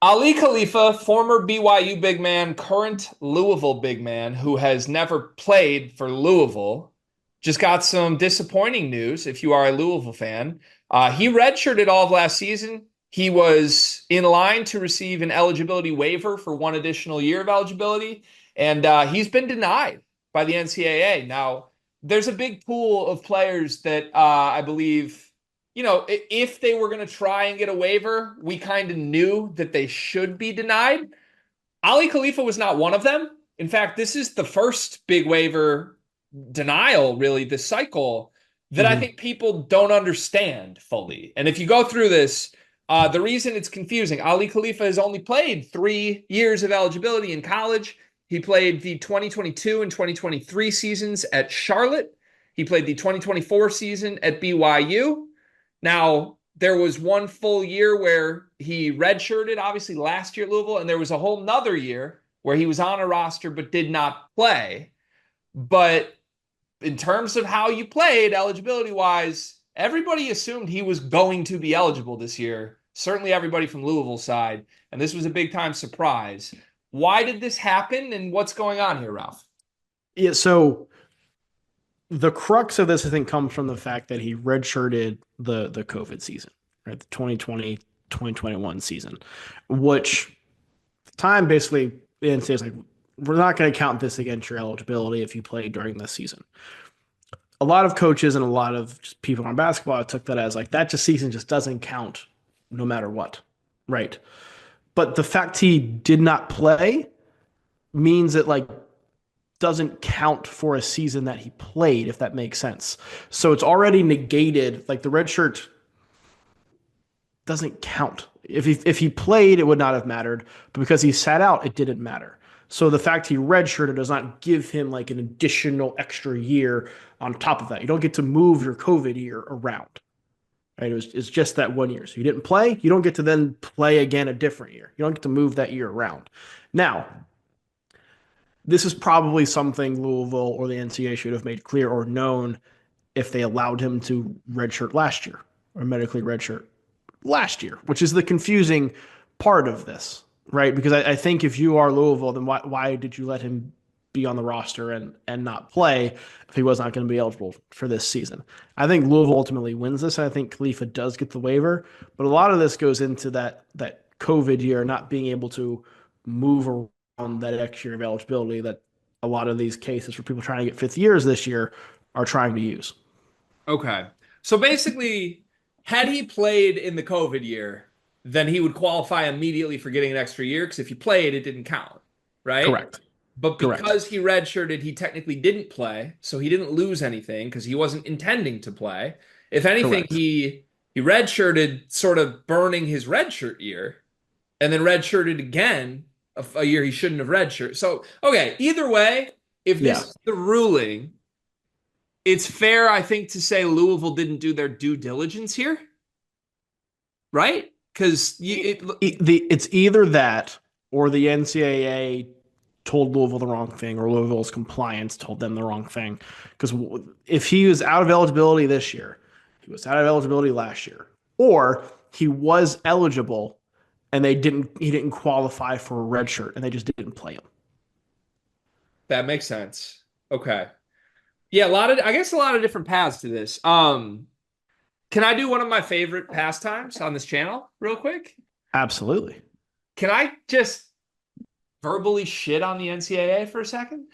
Aly Khalifa, former BYU big man, current Louisville big man, who has never played for Louisville, just got some disappointing news if you are a Louisville fan. He redshirted all of last season. He was in line to receive an eligibility waiver for one additional year of eligibility, and he's been denied by the NCAA. Now, there's a big pool of players that I believe if they were going to try and get a waiver, we kind of knew that they should be denied. Aly Khalifa was not one of them. In fact, this is the first big waiver denial, really, this cycle that I Hmm. think people don't understand fully. And if you go through this, the reason it's confusing, Aly Khalifa has only played 3 years of eligibility in college. He played the 2022 and 2023 seasons at Charlotte. He played the 2024 season at BYU. Now, there was one full year where he redshirted, obviously last year at Louisville, and there was a whole nother year where he was on a roster but did not play. But in terms of how you played eligibility wise, everybody assumed he was going to be eligible this year. Certainly everybody from Louisville's side. And this was a big time surprise. Why did this happen and what's going on here, Ralph? Yeah, so the crux of this, I think, comes from the fact that he redshirted the COVID season, right? The 2020 2021 season, which time basically the NCAA is like, we're not going to count this against your eligibility if you played during this season. A lot of coaches and a lot of just people on basketball took that as like that just season just doesn't count no matter what, right? But the fact he did not play means that like doesn't count for a season that he played, if that makes sense. So it's already negated. Like the red shirt doesn't count. If he played, it would not have mattered. But because he sat out, it didn't matter. So the fact he redshirted does not give him like an additional extra year on top of that. You don't get to move your COVID year around. Right? It's just that 1 year. So you didn't play, you don't get to then play again a different year. You don't get to move that year around. Now, this is probably something Louisville or the NCAA should have made clear or known if they allowed him to redshirt last year or medically redshirt last year, which is the confusing part of this, right? Because I think if you are Louisville, then why did you let him be on the roster and not play if he was not going to be eligible for this season? I think Louisville ultimately wins this. And I think Khalifa does get the waiver, but a lot of this goes into that COVID year not being able to move around that extra year of eligibility that a lot of these cases for people trying to get fifth years this year are trying to use. Okay. So basically, had he played in the COVID year, then he would qualify immediately for getting an extra year because if he played, it didn't count, right? Correct. But Correct. because he redshirted, he technically didn't play, so he didn't lose anything because he wasn't intending to play. If anything, Correct. he redshirted, sort of burning his redshirt year, and then redshirted again a year he shouldn't have redshirted. So, okay, either way, if this Yeah. is the ruling, it's fair, I think, to say Louisville didn't do their due diligence here, right? Because It's either that or the NCAA told Louisville the wrong thing, or Louisville's compliance told them the wrong thing. Because if he was out of eligibility this year, he was out of eligibility last year, or he was eligible and he didn't qualify for a red shirt and they just didn't play him. that makes sense. Okay. Yeah, I guess a lot of different paths to this. Can I do one of my favorite pastimes on this channel real quick? Absolutely. Can I just verbally shit on the NCAA for a second?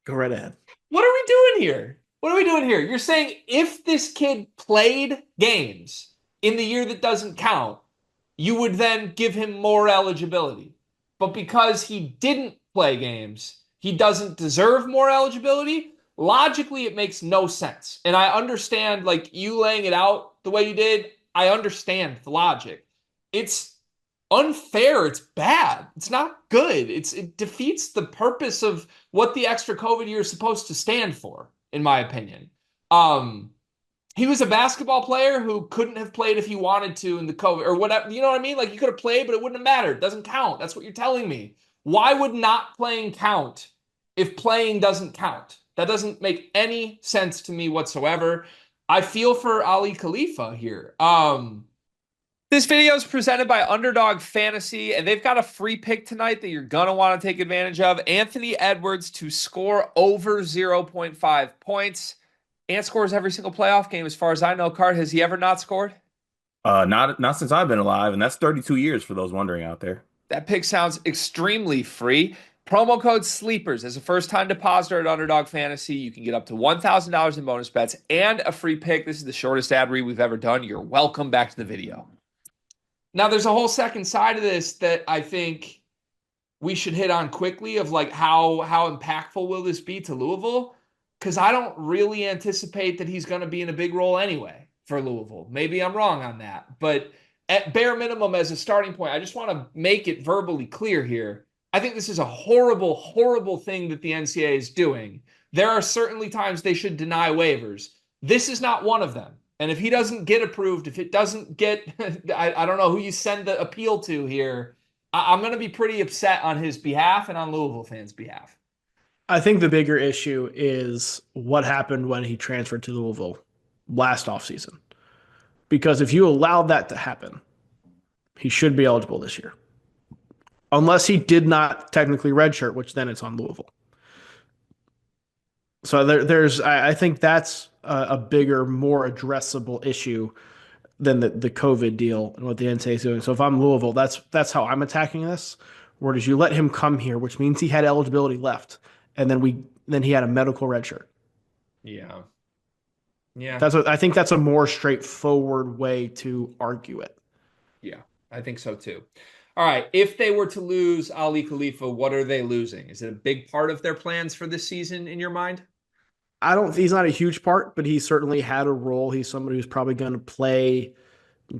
Go right ahead. What are we doing here? What are we doing here? You're saying if this kid played games in the year that doesn't count, you would then give him more eligibility. But because he didn't play games, he doesn't deserve more eligibility. Logically, it makes no sense. And I understand, like, you laying it out the way you did. I understand the logic. It's unfair. It's bad. It's not good. It defeats the purpose of what the extra COVID year is supposed to stand for, in my opinion. Um, he was a basketball player who couldn't have played if he wanted to in the COVID or whatever. You know what I mean? Like he could have played, but it wouldn't have mattered. It doesn't count. That's what you're telling me. Why would not playing count if playing doesn't count? That doesn't make any sense to me whatsoever. I feel for Aly Khalifa here. This video is presented by Underdog Fantasy, and they've got a free pick tonight that you're going to want to take advantage of. Anthony Edwards to score over 0.5 points. Ant scores every single playoff game, as far as I know. Card, has he ever not scored? Not since I've been alive, and that's 32 years for those wondering out there. That pick sounds extremely free. Promo code SLEEPERS as a first-time depositor at Underdog Fantasy. You can get up to $1,000 in bonus bets and a free pick. This is the shortest ad read we've ever done. You're welcome. Back to the video. Now, there's a whole second side of this that I think we should hit on quickly of like how impactful will this be to Louisville? Because I don't really anticipate that he's going to be in a big role anyway for Louisville. Maybe I'm wrong on that. But at bare minimum, as a starting point, I just want to make it verbally clear here. I think this is a horrible, horrible thing that the NCAA is doing. There are certainly times they should deny waivers. This is not one of them. And if he doesn't get approved, if it doesn't get, I don't know who you send the appeal to here. I'm going to be pretty upset on his behalf and on Louisville fans' behalf. I think the bigger issue is what happened when he transferred to Louisville last offseason. Because if you allowed that to happen, he should be eligible this year. Unless he did not technically redshirt, which then it's on Louisville. So I think that's a bigger, more addressable issue than the COVID deal and what the NCAA is doing. So if I'm Louisville, that's how I'm attacking this. Whereas you let him come here, which means he had eligibility left, and then he had a medical redshirt. Yeah. Yeah. I think that's a more straightforward way to argue it. Yeah, I think so too. All right. If they were to lose Aly Khalifa, what are they losing? Is it a big part of their plans for this season in your mind? He's not a huge part, but he certainly had a role. He's somebody who's probably going to play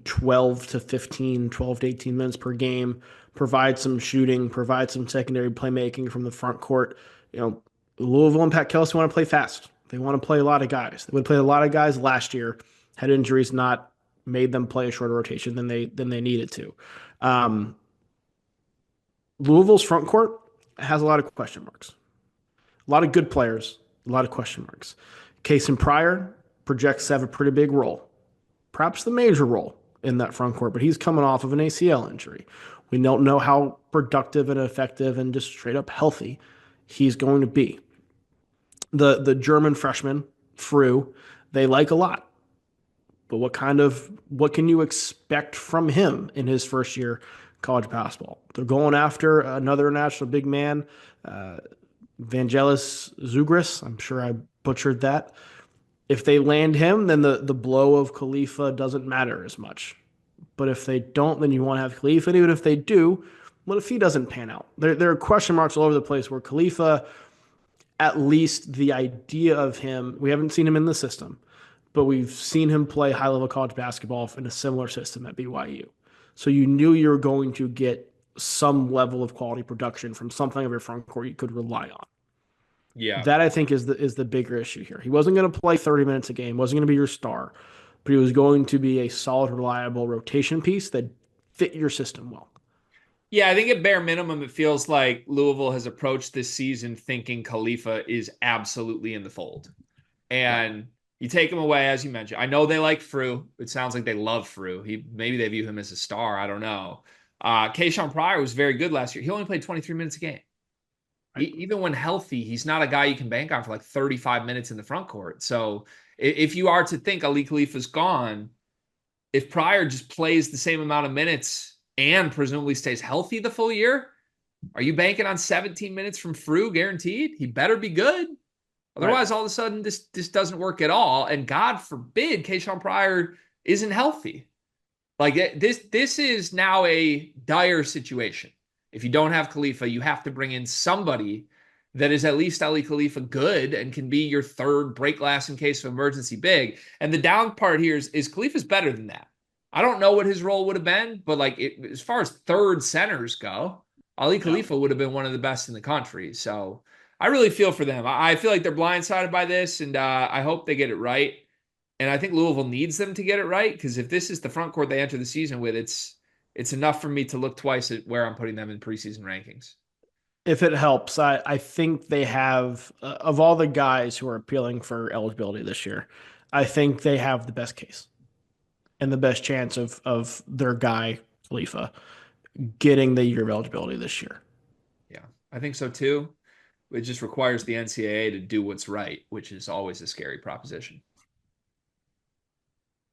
12 to 15, 12 to 18 minutes per game, provide some shooting, provide some secondary playmaking from the front court. Louisville and Pat Kelsey want to play fast. They want to play a lot of guys. They would play a lot of guys last year, had injuries not made them play a shorter rotation than they needed to. Louisville's front court has a lot of question marks. A lot of good players, a lot of question marks. Case Pryor projects to have a pretty big role, perhaps the major role in that front court, but he's coming off of an ACL injury. We don't know how productive and effective and just straight up healthy he's going to be. The German freshman, Frew, they like a lot. But what can you expect from him in his first year college basketball? They're going after another national big man, Vangelis Zugris. I'm sure I butchered that. If they land him, then the blow of Khalifa doesn't matter as much. But if they don't, then you want to have Khalifa. And even if they do, what if he doesn't pan out? There are question marks all over the place where Khalifa, at least the idea of him, we haven't seen him in the system, but we've seen him play high-level college basketball in a similar system at BYU. So you knew you were going to get some level of quality production from something of your front court you could rely on. Yeah. That I think is the bigger issue here. He wasn't going to play 30 minutes a game, wasn't going to be your star, but he was going to be a solid, reliable rotation piece that fit your system well. Yeah, I think at bare minimum, it feels like Louisville has approached this season thinking Khalifa is absolutely in the fold. And you take him away, as you mentioned. I know they like Frew. It sounds like they love Frew. Maybe they view him as a star. I don't know. Kayshawn Pryor was very good last year. He only played 23 minutes a game. Even when healthy, he's not a guy you can bank on for like 35 minutes in the front court. So if you are to think Aly Khalifa's gone, if Pryor just plays the same amount of minutes and presumably stays healthy the full year, are you banking on 17 minutes from Frew guaranteed? He better be good. Otherwise, all of a sudden, this doesn't work at all. And God forbid Kayshawn Pryor isn't healthy. Like this is now a dire situation. If you don't have Khalifa, you have to bring in somebody that is at least Aly Khalifa good and can be your third break glass in case of emergency big. And the down part here is Khalifa's better than that. I don't know what his role would have been, but as far as third centers go, Aly Khalifa would have been one of the best in the country. So I really feel for them. I feel like they're blindsided by this, and I hope they get it right. And I think Louisville needs them to get it right, because if this is the front court they enter the season with, it's enough for me to look twice at where I'm putting them in preseason rankings. If it helps, I think they have, of all the guys who are appealing for eligibility this year, I think they have the best case. and the best chance of their guy Khalifa getting the year of eligibility this year. Yeah, I think so too. It just requires the NCAA to do what's right, which is always a scary proposition.